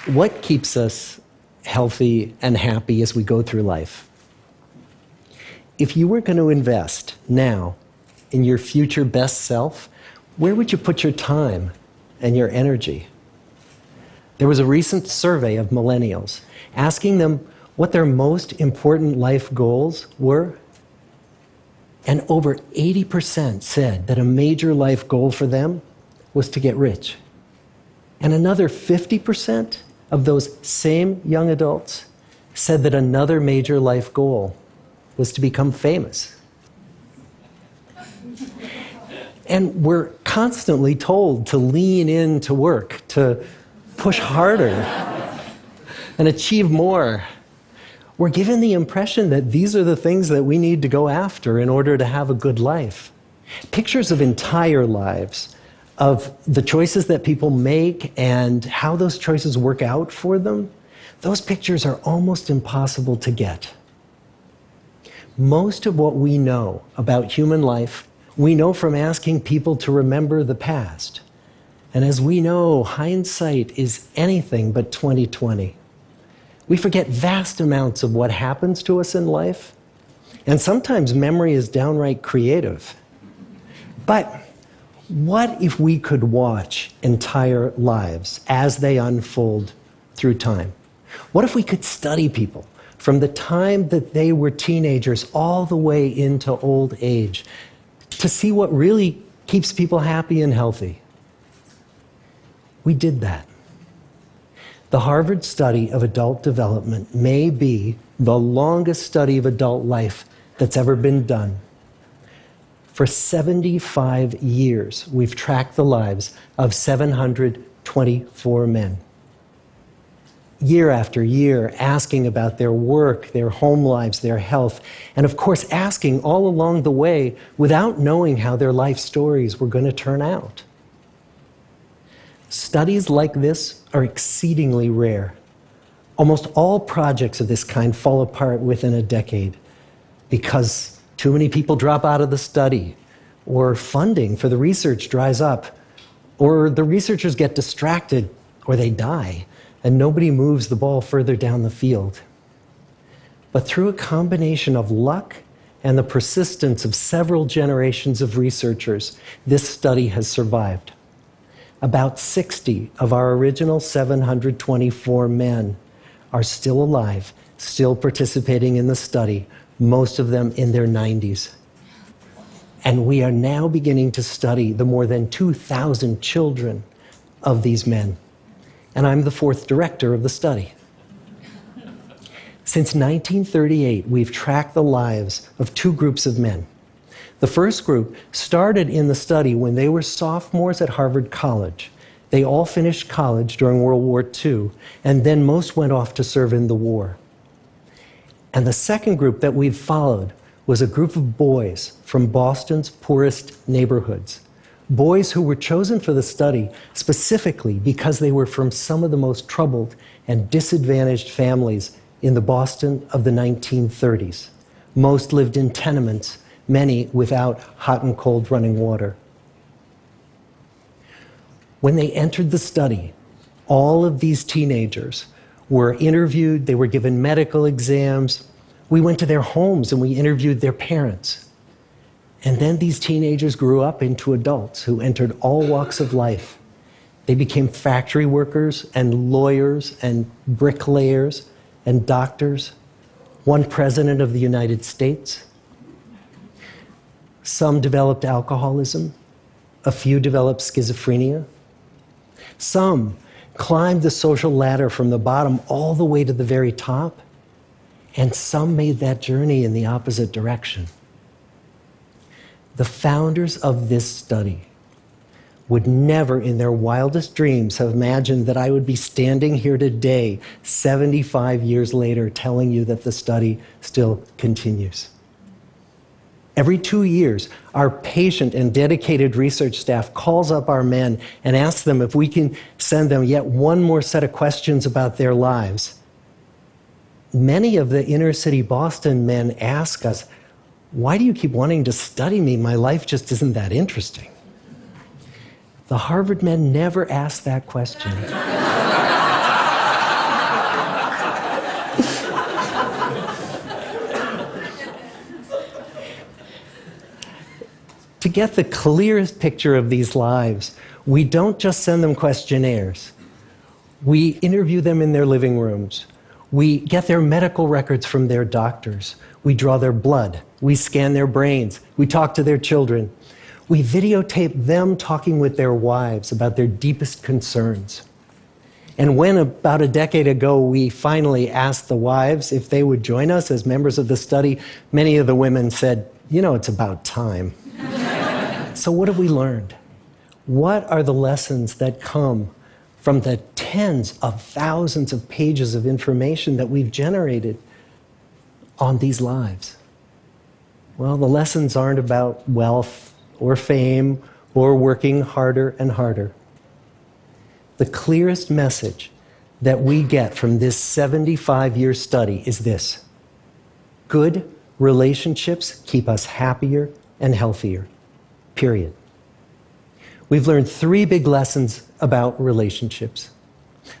What keeps us healthy and happy as we go through life? If you were going to invest now in your future best self, where would you put your time and your energy? There was a recent survey of millennials asking them what their most important life goals were. And over 80% said that a major life goal for them was to get rich. And another 50% of those same young adults said that another major life goal was to become famous. And we're constantly told to lean into work, to push harder and achieve more. We're given the impression that these are the things that we need to go after in order to have a good life. Pictures of entire lives, of the choices that people make and how those choices work out for them, those pictures are almost impossible to get. Most of what we know about human life, we know from asking people to remember the past. And as we know, hindsight is anything but 20/20. We forget vast amounts of what happens to us in life, and sometimes memory is downright creative. But what if we could watch entire lives as they unfold through time? What if we could study people from the time that they were teenagers all the way into old age to see what really keeps people happy and healthy? We did that. The Harvard study of adult development may be the longest study of adult life that's ever been done. For 75 years, we've tracked the lives of 724 men. Year after year, asking about their work, their home lives, their health, and of course, asking all along the way without knowing how their life stories were going to turn out. Studies like this are exceedingly rare. Almost all projects of this kind fall apart within a decade because too many people drop out of the study, or funding for the research dries up, or the researchers get distracted, or they die, and nobody moves the ball further down the field. But through a combination of luck and the persistence of several generations of researchers, this study has survived. About 60 of our original 724 men are still alive, still participating in the study, most of them in their 90s. And we are now beginning to study the more than 2,000 children of these men. And I'm the fourth director of the study. Since 1938, we've tracked the lives of two groups of men. The first group started in the study when they were sophomores at Harvard College. They all finished college during World War II, and then most went off to serve in the war. And the second group that we've followed was a group of boys from Boston's poorest neighborhoods. Boys who were chosen for the study specifically because they were from some of the most troubled and disadvantaged families in the Boston of the 1930s. Most lived in tenements, many without hot and cold running water. When they entered the study, all of these teenagers were interviewed, they were given medical exams. We went to their homes and we interviewed their parents. And then these teenagers grew up into adults who entered all walks of life. They became factory workers and lawyers and bricklayers and doctors, one president of the United States. Some developed alcoholism, a few developed schizophrenia. Some climbed the social ladder from the bottom all the way to the very top, and some made that journey in the opposite direction. The founders of this study would never in their wildest dreams have imagined that I would be standing here today, 75 years later, telling you that the study still continues. Every 2 years, our patient and dedicated research staff calls up our men and asks them if we can send them yet one more set of questions about their lives. Many of the inner city Boston men ask us, "Why do you keep wanting to study me? My life just isn't that interesting." The Harvard men never asked that question. to get the clearest picture of these lives, we don't just send them questionnaires. We interview them in their living rooms. We get their medical records from their doctors. We draw their blood. We scan their brains. We talk to their children. We videotape them talking with their wives about their deepest concerns. And when, about a decade ago, we finally asked the wives if they would join us as members of the study, many of the women said, "You know, it's about time." So what have we learned? What are the lessons that come from the tens of thousands of pages of information that we've generated on these lives? Well, the lessons aren't about wealth or fame or working harder and harder. The clearest message that we get from this 75-year study is this: good relationships keep us happier and healthier, period. We've learned 3 big lessons about relationships.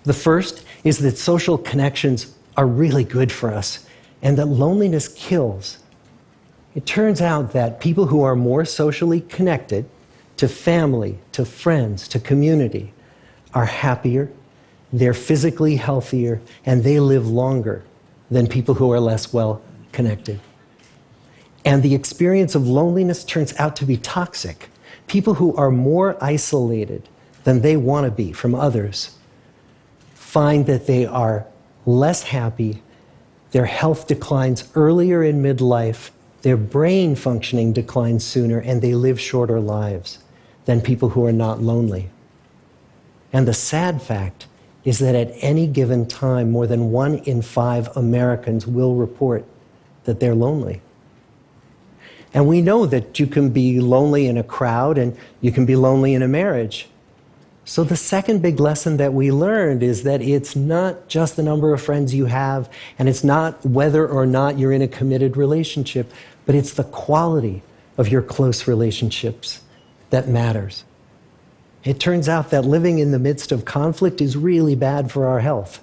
The first is that social connections are really good for us and that loneliness kills. It turns out that people who are more socially connected to family, to friends, to community are happier, they're physically healthier, and they live longer than people who are less well connected. And the experience of loneliness turns out to be toxic. People who are more isolated than they want to be from others find that they are less happy, their health declines earlier in midlife, their brain functioning declines sooner, and they live shorter lives than people who are not lonely. And the sad fact is that at any given time, more than 1 in 5 Americans will report that they're lonely. And we know that you can be lonely in a crowd and you can be lonely in a marriage. So the second big lesson that we learned is that it's not just the number of friends you have, and it's not whether or not you're in a committed relationship, but it's the quality of your close relationships that matters. It turns out that living in the midst of conflict is really bad for our health.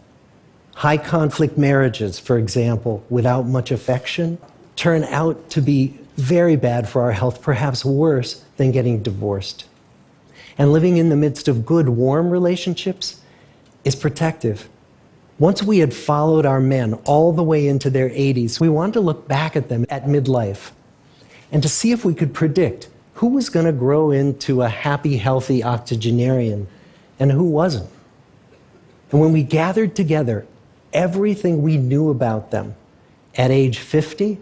High conflict marriages, for example, without much affection, turn out to be very bad for our health, perhaps worse than getting divorced. And living in the midst of good, warm relationships is protective. Once we had followed our men all the way into their 80s, we wanted to look back at them at midlife and to see if we could predict who was going to grow into a happy, healthy octogenarian and who wasn't. And when we gathered together everything we knew about them at age 50,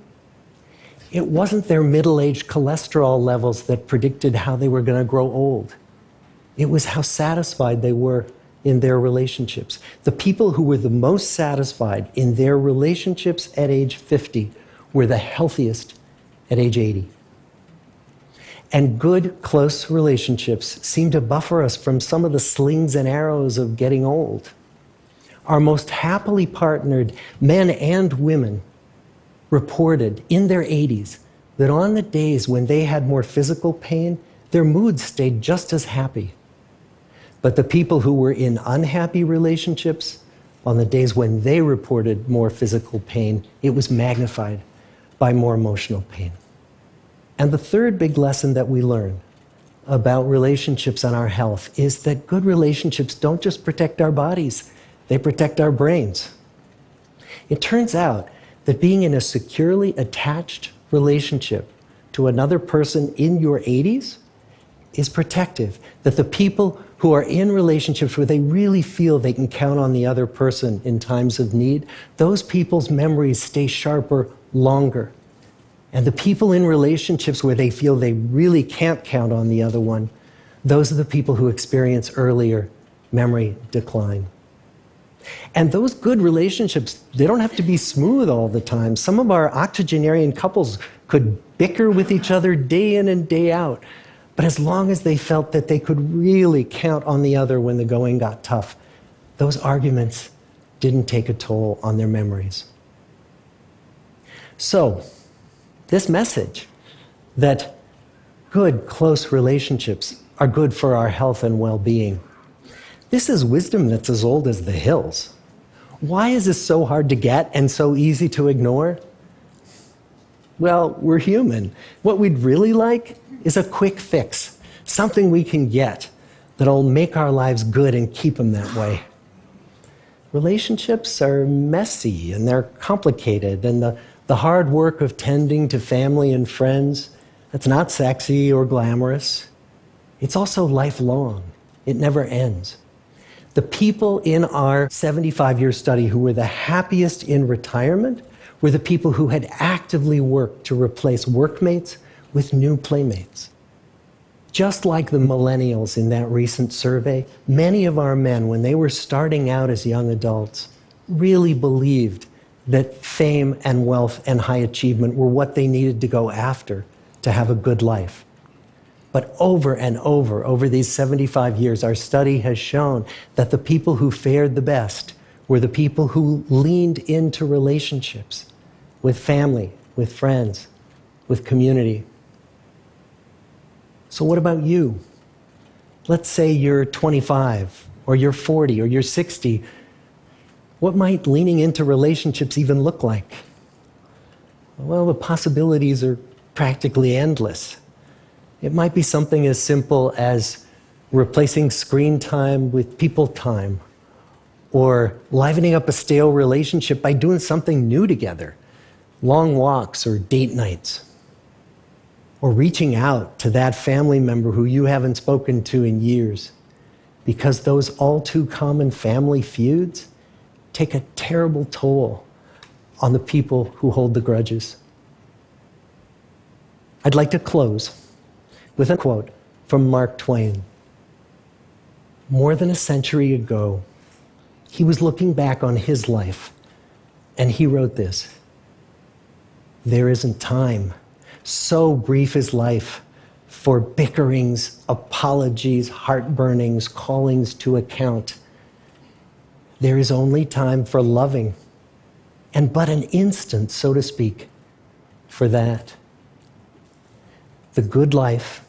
it wasn't their middle-aged cholesterol levels that predicted how they were going to grow old. It was how satisfied they were in their relationships. The people who were the most satisfied in their relationships at age 50 were the healthiest at age 80. And good, close relationships seem to buffer us from some of the slings and arrows of getting old. Our most happily partnered men and women reported in their 80s that on the days when they had more physical pain, their moods stayed just as happy. But the people who were in unhappy relationships, on the days when they reported more physical pain, it was magnified by more emotional pain. And the third big lesson that we learn about relationships and our health is that good relationships don't just protect our bodies, they protect our brains. It turns out that being in a securely attached relationship to another person in your 80s is protective. That the people who are in relationships where they really feel they can count on the other person in times of need, those people's memories stay sharper longer. And the people in relationships where they feel they really can't count on the other one, those are the people who experience earlier memory decline. And those good relationships, they don't have to be smooth all the time. Some of our octogenarian couples could bicker with each other day in and day out. But as long as they felt that they could really count on the other when the going got tough, those arguments didn't take a toll on their memories. So, this message that good, close relationships are good for our health and well-being, this is wisdom that's as old as the hills. Why is this so hard to get and so easy to ignore? Well, we're human. What we'd really like is a quick fix, something we can get that'll make our lives good and keep them that way. Relationships are messy and they're complicated, and the hard work of tending to family and friends, that's not sexy or glamorous. It's also lifelong. It never ends. The people in our 75-year study who were the happiest in retirement were the people who had actively worked to replace workmates with new playmates. Just like the millennials in that recent survey, many of our men, when they were starting out as young adults, really believed that fame and wealth and high achievement were what they needed to go after to have a good life. But over and over these 75 years, our study has shown that the people who fared the best were the people who leaned into relationships with family, with friends, with community. So what about you? Let's say you're 25, or you're 40, or you're 60. What might leaning into relationships even look like? Well, the possibilities are practically endless. It might be something as simple as replacing screen time with people time, or livening up a stale relationship by doing something new together, long walks or date nights, or reaching out to that family member who you haven't spoken to in years, because those all too common family feuds take a terrible toll on the people who hold the grudges. I'd like to close with a quote from Mark Twain. More than a century ago, he was looking back on his life, and he wrote this: "There isn't time, so brief is life, for bickerings, apologies, heartburnings, callings to account. There is only time for loving, and but an instant, so to speak, for that." The good life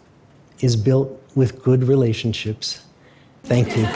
is built with good relationships. Thank you.